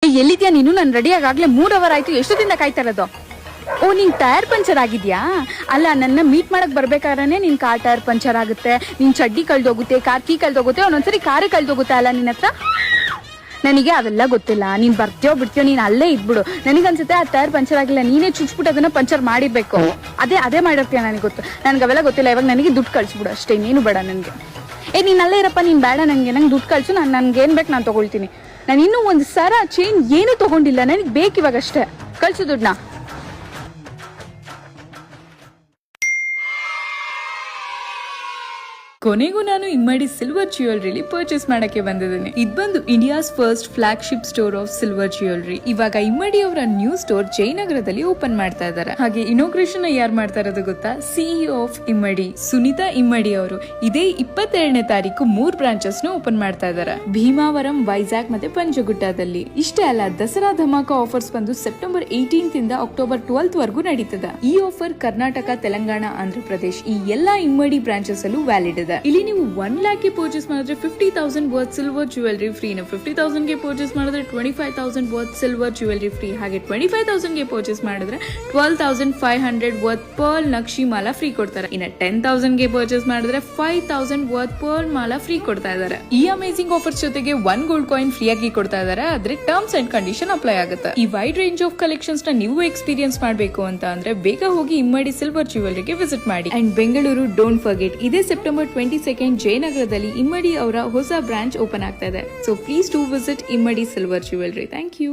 ಎಲ್ಲಿದ್ಯಾ ನೀನು? ನಾನು ರೆಡಿಯಾಗಿ ಆಗ್ಲೇ 3 ಅವರ್ ಆಯ್ತು. ಎಷ್ಟೊತ್ತಿಂದ ಕಾಯ್ತಾ ಇರೋದು? ಓ, ನಿನ್ ಟೈರ್ ಪಂಚರ್ ಆಗಿದ್ಯಾ? ಅಲ್ಲ, ನನ್ನ ಮೀಟ್ ಮಾಡಕ್ ಬರ್ಬೇಕಾದ್ರೆ ನಿನ್ ಕಾರ್ ಟೈರ್ ಪಂಚರ್ ಆಗುತ್ತೆ, ನಿನ್ ಚಡ್ಡಿ ಕಳ್ದೋಗುತ್ತೆ, ಕಾರ್ ಕೀ ಕಳ್ದೋಗುತ್ತೆ, ಒಂದೊಂದ್ಸರಿ ಕಾರೇ ಕಳ್ದೋಗುತ್ತೆ ಅಲ್ಲ ನಿನ್ನ ಹತ್ರ. ನನಗೆ ಅವೆಲ್ಲ ಗೊತ್ತಿಲ್ಲ. ನೀನ್ ಬರ್ತೀಯೋ ಬಿಡ್ತೀಯೋ, ನೀನ್ ಅಲ್ಲೇ ಇದ್ಬಿಡು. ನನಗನ್ಸುತ್ತೆ ಆ ಟೈರ್ ಪಂಚರ್ ಆಗಿಲ್ಲ, ನೀನೇ ಚುಚ್ಬಿಟ್ಟು ಅದನ್ನ ಪಂಚರ್ ಮಾಡಿರ್ಬೇಕು. ಅದೇ ಮಾಡಿರ್ತೀಯ, ನನಗೆ ಗೊತ್ತು. ನನ್ಗೆ ಅವೆಲ್ಲ ಗೊತ್ತಿಲ್ಲ. ಇವಾಗ ನನಗೆ ದುಡ್ಡು ಕಳ್ಸ್ಬಿಡು ಅಷ್ಟೇ, ಇನ್ನೇನು ಬೇಡ ನನಗೆ. ನೀನ್ ಅಲ್ಲೇ ಇರಪ್ಪ, ನೀನ್ ಬೇಡ ನಂಗೆ ದುಡ್ಡು ಕಳ್ಸು. ನನ್ಗೆ ಏನ್ ಬೇಕು ನಾನು ತಗೊಳ್ತೀನಿ. ನಾನು ಇನ್ನೂ ಒಂದು ಸರ ಚೈನ್ ಏನೂ ತಗೊಂಡಿಲ್ಲ, ನನಗೆ ಬೇಕು ಇವಾಗ ಅಷ್ಟೇ. ಕಳ್ಸು ದುಡ್ಡನ್ನ. ಕೊನೆಗೂ ನಾನು ಇಮ್ಮಡಿ ಸಿಲ್ವರ್ ಜ್ಯುವೆಲ್ರಿ ಪರ್ಚೇಸ್ ಮಾಡಕ್ಕೆ ಬಂದಿದ್ದೇನೆ. ಇದು ಬಂದು India's first flagship store of silver jewellery. ಇವಾಗ ಇಮ್ಮಡಿ ಅವರ ನ್ಯೂ ಸ್ಟೋರ್ ಜಯನಗರದಲ್ಲಿ ಓಪನ್ ಮಾಡ್ತಾ ಇದ್ದಾರೆ. ಹಾಗೆ ಇನಾಗ್ರೇಷನ್ ಯಾರು ಮಾಡ್ತಾ ಇರೋದು ಗೊತ್ತಾ? ಸಿಇಒ ಆಫ್ ಇಮ್ಮಡಿ ಸುನೀತಾ ಇಮ್ಮಡಿ ಅವರು ಇದೇ 22ನೇ ತಾರೀಕು 3 ಬ್ರಾಂಚಸ್ ನ ಓಪನ್ ಮಾಡ್ತಾ ಇದ್ದಾರೆ. ಭೀಮಾವರಂ, ವೈಜಾಗ್ ಮತ್ತೆ ಪಂಚಗುಟ್ಟದಲ್ಲಿ. ಇಷ್ಟೇ ಅಲ್ಲ, ದಸರಾ ಧಮಾಕ ಆಫರ್ಸ್ ಬಂದು ಸೆಪ್ಟೆಂಬರ್ 18 ಇಂದ ಅಕ್ಟೋಬರ್ 12 ವರೆಗೂ ನಡೀತದೆ. ಈ ಆಫರ್ ಕರ್ನಾಟಕ, ತೆಲಂಗಾಣ, ಆಂಧ್ರ ಪ್ರದೇಶ್ ಈ ಎಲ್ಲಾ ಇಮ್ಮಡಿ ಬ್ರಾಂಚಸ್ ಅಲ್ಲೂ ವ್ಯಾಲಿಡ್ ಇದೆ. ಇಲ್ಲಿ ನೀವು 1 lakh ಗೆ ಪರ್ಚೇಸ್ ಮಾಡಿದ್ರೆ 50,000 ವರ್ತ್ ಸಿಲ್ವರ್ ಜ್ಯುವೆಲ್ರಿ ಫ್ರೀ. 50,000 ಗೆ ಪರ್ಚೇಸ್ ಮಾಡಿದ್ರೆ 25,000 ವರ್ತ್ ಸಿಲ್ವರ್ ಜ್ಯುವೆಲ್ರಿ ಫ್ರೀ. ಹಾಗೆ 25,000 ಗೆ ಪರ್ಚೇಸ್ ಮಾಡಿದ್ರೆ 12,500 worth pearl Naqvi Mala free ಕೊಡ್ತಾರೆ. ಇನ್ನು 10,000 ಗೆ ಪರ್ಚೇಸ್ ಮಾಡಿದ್ರೆ 5,000 ವರ್ತ್ ಪರ್ಲ್ ಮಾಲಾ ಫ್ರೀ ಕೊಡ್ತಾ ಇದ್ದಾರೆ. ಈ ಅಮೇಸಿಂಗ್ ಆಫರ್ಸ್ ಜೊತೆಗೆ 1 ಗೋಲ್ಡ್ ಕಾಯಿನ್ ಫ್ರೀ ಆಗಿ ಕೊಡ್ತಾ ಇದ್ದಾರೆ. ಆದ್ರೆ ಟರ್ಮ್ಸ್ ಅಂಡ್ ಕಂಡೀಷನ್ ಅಪ್ಲೈ ಆಗುತ್ತೆ. ಈ ವೈಡ್ ರೇಂಜ್ ಆಫ್ ಕಲೆಕ್ಷನ್ಸ್ ನ ನೀವು ಎಕ್ಸ್ಪೀರಿಯನ್ಸ್ ಮಾಡಬೇಕು ಅಂತ ಅಂದ್ರೆ ಬೇಗ ಹೋಗಿ ಇಮ್ಮಡಿ ಸಿಲ್ವರ್ ಜ್ಯುವೆಲ್ರಿಗೆ ವಿಸಿಟ್ ಮಾಡಿ. ಅಂಡ್ ಬೆಂಗಳೂರು, ಡೋಂಟ್ ಫರ್ಗೆಟ್, ಇದೇ ಸೆಪ್ಟೆಂಬರ್ 22 ಜಯನಗರದಲ್ಲಿ ಇಮ್ಮಡಿ ಅವರ ಹೊಸ ಬ್ರಾಂಚ್ ಓಪನ್ ಆಗ್ತಾ ಇದೆ. So please to visit Immadi silver jewellery. Thank you.